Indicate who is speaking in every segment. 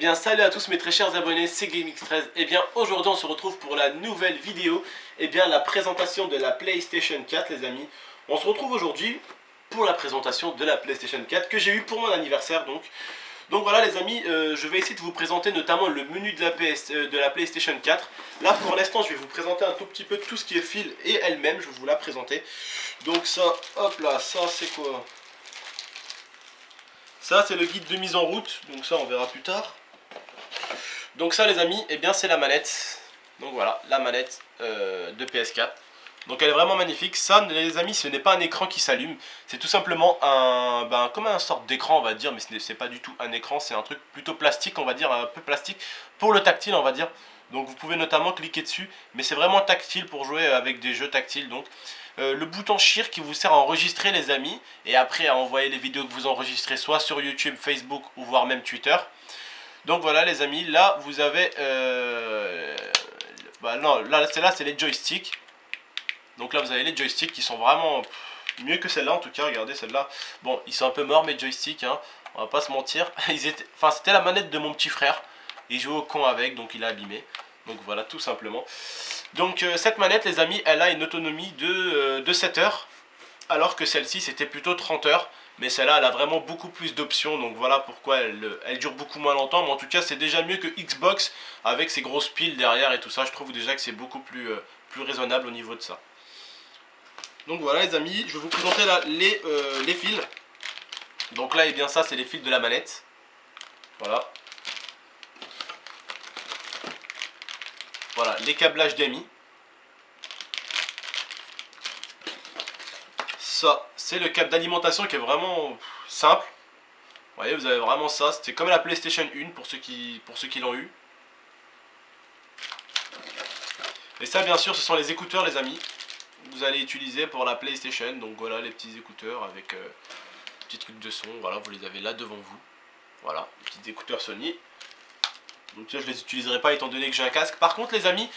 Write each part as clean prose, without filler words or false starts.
Speaker 1: bien salut à tous mes très chers abonnés, c'est GameX13. Et bien aujourd'hui on se retrouve pour la nouvelle vidéo, et bien la présentation de la PlayStation 4 les amis. On se retrouve aujourd'hui pour la présentation de la PlayStation 4 que j'ai eu pour mon anniversaire donc. Donc voilà les amis, je vais essayer de vous présenter notamment le menu de la PlayStation 4. Là pour l'instant je vais vous présenter un tout petit peu tout ce qui est fil et elle-même, je vais vous la présenter. Donc ça, hop là, ça c'est quoi? Ça c'est le guide de mise en route, donc ça on verra plus tard. Donc ça les amis, eh bien c'est la manette. Donc voilà, la manette de PS4. Donc elle est vraiment magnifique. Ça les amis, ce n'est pas un écran qui s'allume. C'est tout simplement comme un sorte d'écran on va dire. Mais ce n'est pas du tout un écran. C'est un truc plutôt plastique on va dire. Un peu plastique pour le tactile on va dire. Donc vous pouvez notamment cliquer dessus. Mais c'est vraiment tactile pour jouer avec des jeux tactiles. Donc le bouton Share qui vous sert à enregistrer les amis. Et après à envoyer les vidéos que vous enregistrez soit sur YouTube, Facebook ou voire même Twitter. Donc voilà les amis, là vous avez non, là c'est les joysticks. Donc là vous avez les joysticks qui sont vraiment mieux que celle-là en tout cas. Regardez celle-là, bon ils sont un peu morts mes joysticks hein, on va pas se mentir. C'était la manette de mon petit frère, il jouait au con avec donc il a abîmé. Donc voilà tout simplement. Donc cette manette les amis, elle a une autonomie de 7 heures. Alors que celle-ci c'était plutôt 30 heures. Mais celle-là elle a vraiment beaucoup plus d'options. Donc voilà pourquoi elle dure beaucoup moins longtemps. Mais en tout cas c'est déjà mieux que Xbox avec ses grosses piles derrière et tout ça. Je trouve déjà que c'est beaucoup plus raisonnable au niveau de ça. Donc voilà les amis, je vais vous présenter là les fils. Donc là et bien ça c'est les fils de la manette. Voilà. Voilà les câbles HDMI. Ça, c'est le câble d'alimentation qui est vraiment simple. Vous voyez, vous avez vraiment ça. C'était comme la PlayStation 1 pour ceux qui l'ont eu. Et ça, bien sûr, ce sont les écouteurs, les amis. Vous allez utiliser pour la PlayStation. Donc voilà, les petits écouteurs avec petits trucs de son. Voilà, vous les avez là devant vous. Voilà, les petits écouteurs Sony. Donc ça, je les utiliserai pas étant donné que j'ai un casque. Par contre, les amis,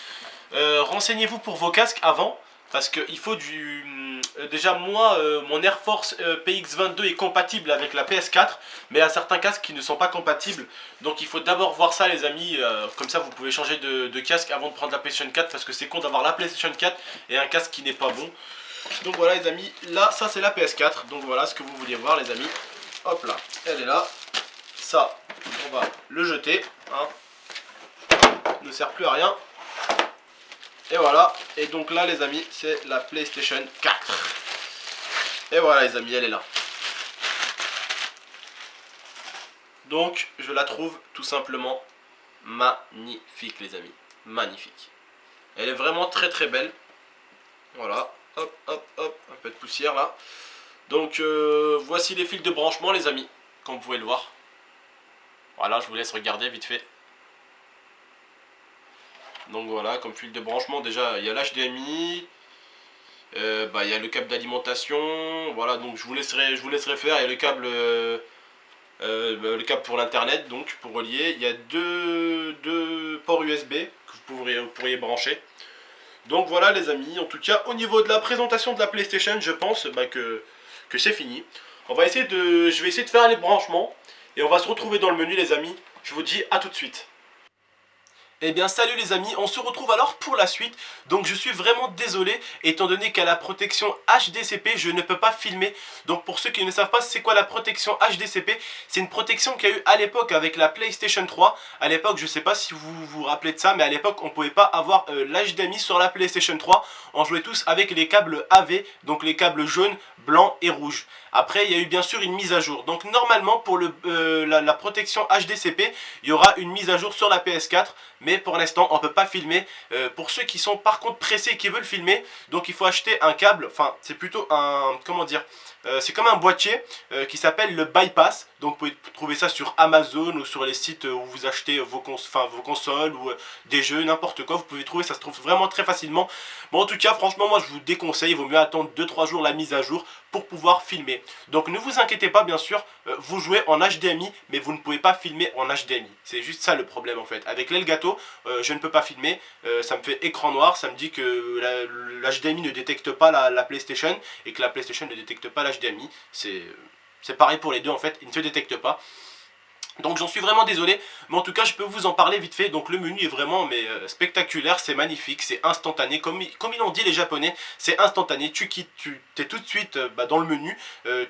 Speaker 1: renseignez-vous pour vos casques avant. Parce qu'il faut déjà moi, mon Air Force PX22 est compatible avec la PS4. Mais il y a certains casques qui ne sont pas compatibles. Donc il faut d'abord voir ça les amis. Comme ça vous pouvez changer de casque avant de prendre la PlayStation 4. Parce que c'est con d'avoir la PlayStation 4 et un casque qui n'est pas bon. Donc voilà les amis, là ça c'est la PS4. Donc voilà ce que vous vouliez voir les amis. Hop là, elle est là. Ça, on va le jeter. Hein. Ne sert plus à rien. Et voilà, et donc là les amis, c'est la PlayStation 4. Et voilà les amis, elle est là. Donc je la trouve tout simplement magnifique les amis. Magnifique. Elle est vraiment très très belle. Voilà, hop hop hop, un peu de poussière là. Donc voici les fils de branchement les amis, comme vous pouvez le voir. Voilà, je vous laisse regarder vite fait. Donc voilà, comme fil de branchement, déjà il y a l'HDMI, il y a le câble d'alimentation, voilà, donc je vous laisserai faire. Il y a le câble pour l'internet, donc pour relier. Il y a deux ports USB que vous pourriez brancher. Donc voilà les amis, en tout cas au niveau de la présentation de la PlayStation, je pense que c'est fini. Je vais essayer de faire les branchements et on va se retrouver dans le menu les amis. Je vous dis à tout de suite. Eh bien salut les amis, on se retrouve alors pour la suite. Donc je suis vraiment désolé, étant donné qu'à la protection HDCP je ne peux pas filmer. Donc pour ceux qui ne savent pas c'est quoi la protection HDCP, c'est une protection qu'il y a eu à l'époque avec la PlayStation 3. À l'époque, je ne sais pas si vous vous rappelez de ça, mais à l'époque on ne pouvait pas avoir l'HDMI sur la PlayStation 3. On jouait tous avec les câbles AV, donc les câbles jaunes, blancs et rouges. Après il y a eu bien sûr une mise à jour. Donc normalement pour la protection HDCP, il y aura une mise à jour sur la PS4. Mais pour l'instant on ne peut pas filmer. Pour ceux qui sont par contre pressés et qui veulent filmer, donc il faut acheter un câble, enfin c'est plutôt un, comment dire, c'est comme un boîtier qui s'appelle le Bypass. Donc vous pouvez trouver ça sur Amazon ou sur les sites où vous achetez vos consoles ou des jeux, n'importe quoi. Vous pouvez trouver, ça se trouve vraiment très facilement. Bon en tout cas franchement moi je vous déconseille, il vaut mieux attendre 2-3 jours la mise à jour pour pouvoir filmer. Donc ne vous inquiétez pas bien sûr, vous jouez en HDMI mais vous ne pouvez pas filmer en HDMI. C'est juste ça le problème en fait. Avec l'Elgato je ne peux pas filmer, ça me fait écran noir, ça me dit que l'HDMI ne détecte pas la PlayStation et que la PlayStation ne détecte pas l'HDMI. C'est pareil pour les deux en fait, ils ne se détectent pas. Donc j'en suis vraiment désolé, mais en tout cas je peux vous en parler vite fait. Donc le menu est vraiment spectaculaire, c'est magnifique, c'est instantané, comme ils l'ont dit les japonais, c'est instantané, tu quittes, tu es tout de suite dans le menu,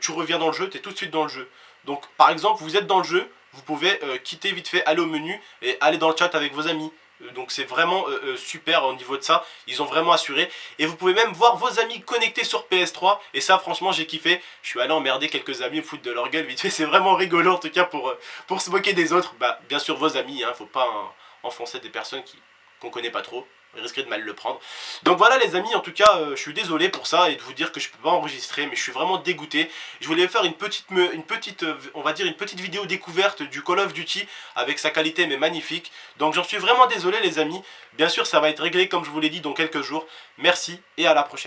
Speaker 1: tu reviens dans le jeu, tu es tout de suite dans le jeu. Donc par exemple vous êtes dans le jeu, vous pouvez quitter vite fait, aller au menu et aller dans le chat avec vos amis. Donc c'est vraiment super au niveau de ça, ils ont vraiment assuré. Et vous pouvez même voir vos amis connectés sur PS3. Et ça franchement j'ai kiffé, je suis allé emmerder quelques amis, me foutre de leur gueule vite fait. C'est vraiment rigolo en tout cas pour se moquer des autres. Bah bien sûr vos amis, hein, faut pas enfoncer des personnes qu'on connaît pas trop. Vous risquez de mal le prendre. Donc voilà les amis, en tout cas je suis désolé pour ça et de vous dire que je peux pas enregistrer, mais je suis vraiment dégoûté. Je voulais faire une petite on va dire une petite vidéo découverte du Call of Duty avec sa qualité mais magnifique. Donc j'en suis vraiment désolé les amis. Bien sûr ça va être réglé comme je vous l'ai dit dans quelques jours. Merci et à la prochaine.